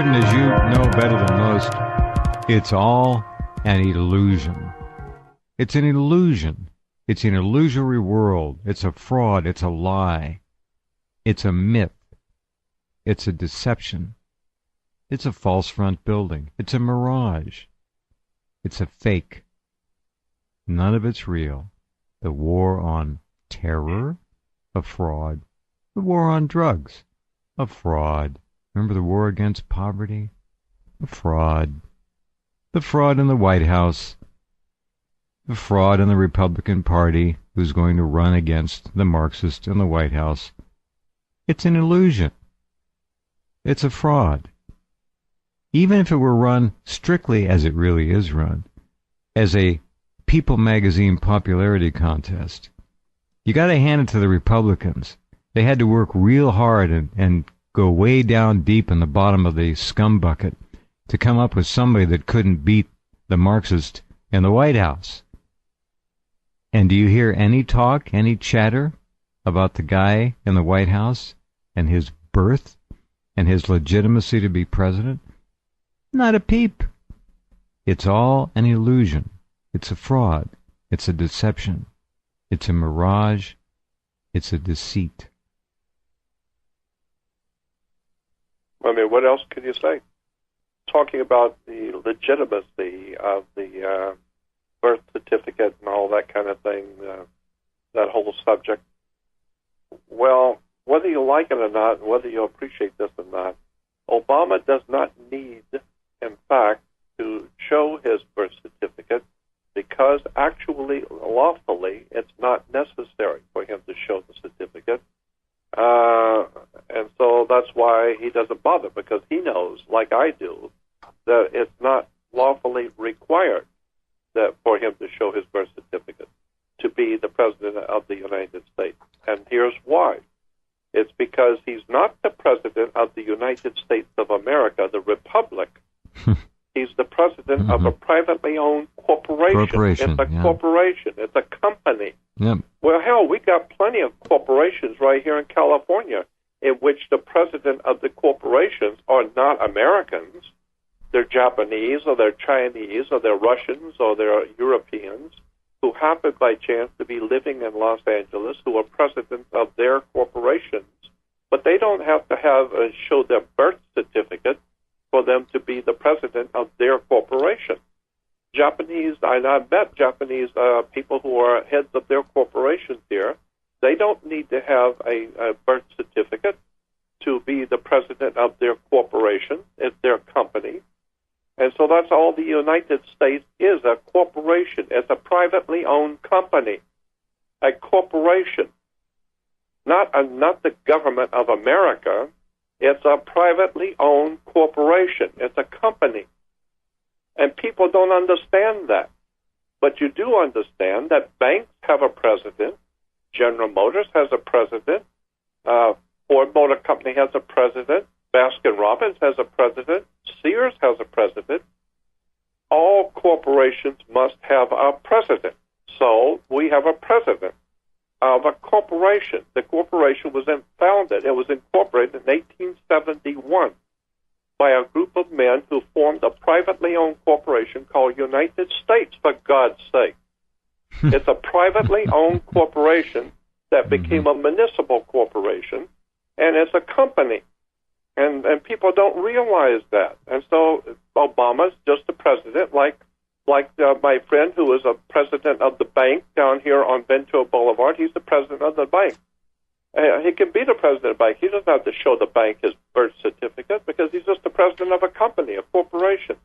Gordon, as you know better than most, it's all an illusion. It's an illusion. It's an illusory world. It's a fraud. It's a lie. It's a myth. It's a deception. It's a false front building. It's a mirage. It's a fake. None of it's real. The war on terror, a fraud. The war on drugs, a fraud. Remember the war against poverty? A fraud. The fraud in the White House. The fraud in the Republican Party who's going to run against the Marxists in the White House. It's an illusion. It's a fraud. Even if it were run strictly as it really is run, as a People magazine popularity contest, you got to hand it to the Republicans. They had to work real hard and go way down deep in the bottom of the scum bucket to come up with somebody that couldn't beat the Marxist in the White House. And do you hear any talk, any chatter about the guy in the White House and his birth and his legitimacy to be president? Not a peep. It's all an illusion. It's a fraud. It's a deception. It's a mirage. It's a deceit. I mean, what else can you say? Talking about the legitimacy of the birth certificate and all that kind of thing, that whole subject. Well, whether you like it or not, and whether you appreciate this or not, Obama does not need, in fact, to show his birth certificate because actually, lawfully, it's not necessary for him to show the certificate. And so that's why he doesn't bother, because he knows, like I do, that it's not lawfully required that for him to show his birth certificate to be the President of the United States. And here's why. It's because he's not the President of the United States of America, the Republic. He's the President of a privately owned corporation. It's a corporation. It's a company. Yep. Well, hell, we got plenty of corporations right here in California in which the president of the corporations are not Americans. They're Japanese, or they're Chinese, or they're Russians, or they're Europeans who happen by chance to be living in Los Angeles, who are presidents of their corporations. But they don't have to have show their birth certificate for them to be the president of their corporation. Japanese, I've met Japanese people who are heads of their corporations here. They don't need to have a birth certificate to be the president of their corporation. It's their company. And so that's all the United States is, a corporation. It's a privately owned company, a corporation, not the government of America. It's a privately owned corporation. It's a company. And people don't understand that. But you do understand that banks have a president. General Motors has a president. Ford Motor Company has a president. Baskin-Robbins has a president. Sears has a president. All corporations must have a president. So we have a president of a corporation. The corporation was founded. It was incorporated in 1871 by a group of men who formed a privately owned corporation called United States, for God's sake. It's a privately owned corporation that became a municipal corporation, and it's a company. And people don't realize that. And so Obama's just a president, like my friend who is a president of the bank down here on Ventura Boulevard. He's the president of the bank. He can be the president of the bank. He doesn't have to show the bank his birth certificate because he's just the president of a company, a corporation.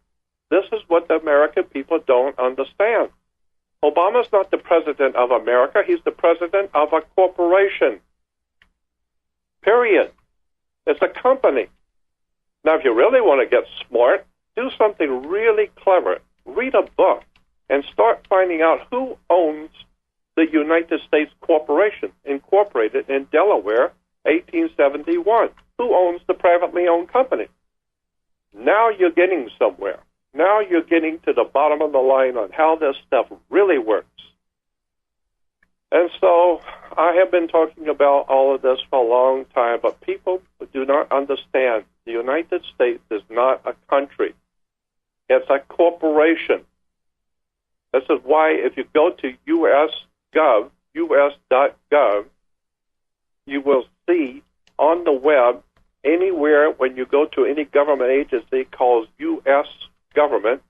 This is what the American people don't understand. Obama's not the president of America. He's the president of a corporation. Period. It's a company. Now, if you really want to get smart, do something really clever. Read a book and start finding out who owns the United States Corporation, incorporated in Delaware, 1871. Who owns the privately owned company? Now you're getting somewhere. Now you're getting to the bottom of the line on how this stuff really works. And so I have been talking about all of this for a long time, but people do not understand. The United States is not a country. It's a corporation. This is why if you go to us.gov, you will see on the web, anywhere when you go to any government agency called U.S. government,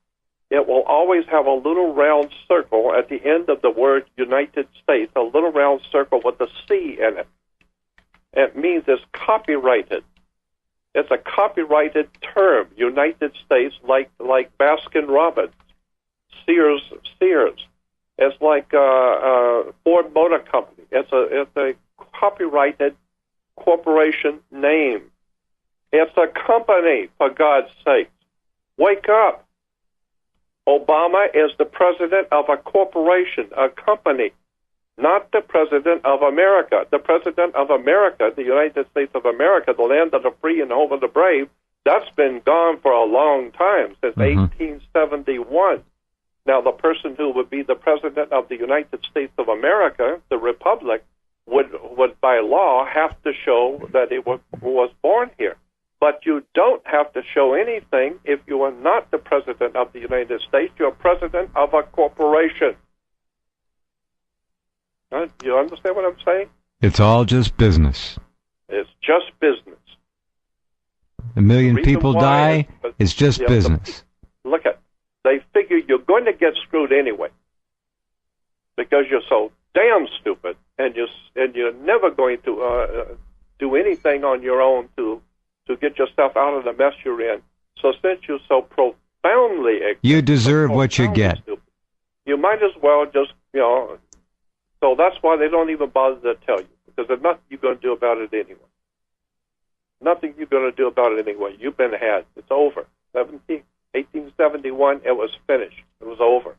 it will always have a little round circle at the end of the word United States, a little round circle with a C in it. It means it's copyrighted. It's a copyrighted term, United States, like Baskin-Robbins, Sears. It's like Ford Motor Company. It's a copyrighted corporation name. It's a company, for God's sake. Wake up. Obama is the president of a corporation, a company, not the president of America. The president of America, the United States of America, the land of the free and home of the brave, that's been gone for a long time, since 1871. Now, the person who would be the president of the United States of America, the republic, would by law have to show that it was born here. But you don't have to show anything if you are not the president of the United States. You're president of a corporation. You understand what I'm saying? It's all just business. It's just business. A million people die, it's just business. Look at, they figure you're going to get screwed anyway because you're so damn stupid, and you're never going to do anything on your own to get yourself out of the mess you're in. So since you're so profoundly ignorant, you deserve what you get. Stupid, you might as well just, so that's why they don't even bother to tell you, because there's nothing you're going to do about it anyway. Nothing you're going to do about it anyway. You've been had. It's over. 1871, it was finished. It was over.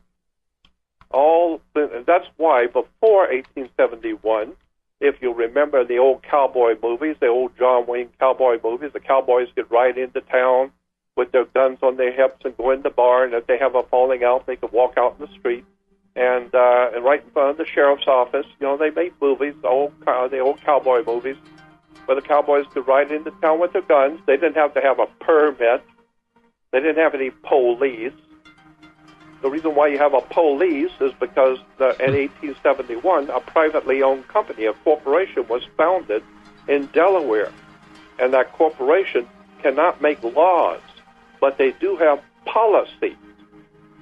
And that's why before 1871, if you remember the old cowboy movies, the old John Wayne cowboy movies, the cowboys could ride into town with their guns on their hips and go in the bar, and if they have a falling out, they could walk out in the street. And right in front of the sheriff's office, they made movies, the old cowboy movies, where the cowboys could ride into town with their guns. They didn't have to have a permit. They didn't have any police. The reason why you have a police is because in 1871, a privately owned company, a corporation, was founded in Delaware. And that corporation cannot make laws, but they do have policy.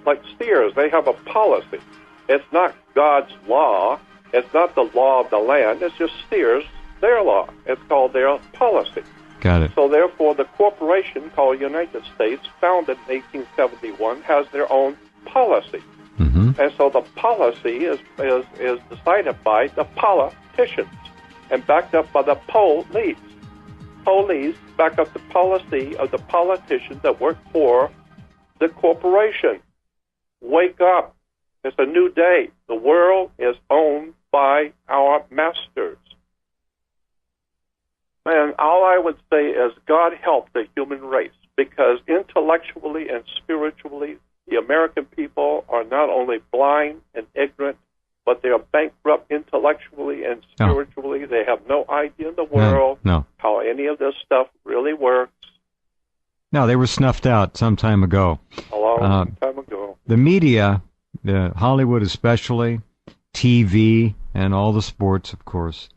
Like Sears, they have a policy. It's not God's law. It's not the law of the land. It's just Sears, their law. It's called their policy. Got it. So therefore, the corporation called United States, founded in 1871, has their own policy. Mm-hmm. And so the policy is decided by the politicians and backed up by the police. Police back up the policy of the politicians that work for the corporation. Wake up. It's a new day. The world is owned by our masters. And all I would say is God help the human race, because intellectually and spiritually, the American people are not only blind and ignorant, but they are bankrupt intellectually and spiritually. No. They have no idea in the world how any of this stuff really works. No, they were snuffed out some time ago. A long time ago. The media, Hollywood especially, TV, and all the sports, of course,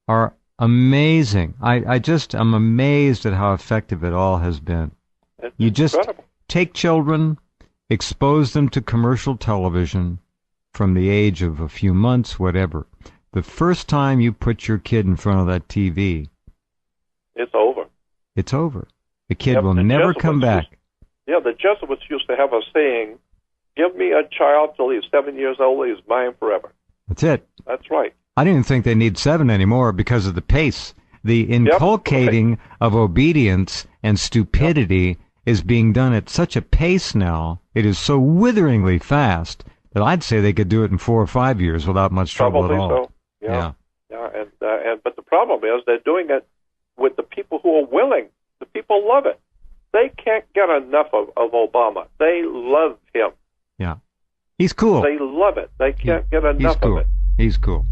are amazing. I'm amazed at how effective it all has been. It's you just incredible. Take children, expose them to commercial television from the age of a few months, whatever. The first time you put your kid in front of that TV, it's over. It's over. The kid will never come back. The Jesuits used to have a saying, give me a child till he's 7 years old, he's mine forever. That's it. That's right. I don't even think they need 7 anymore because of the pace. The inculcating of obedience and stupidity is being done at such a pace now. It is so witheringly fast that I'd say they could do it in 4 or 5 years without much trouble Probably at all. So. Yeah. But the problem is they're doing it with the people who are willing. The people love it. They can't get enough of Obama. They love him. Yeah. He's cool. They love it. They can't get enough of it. He's cool.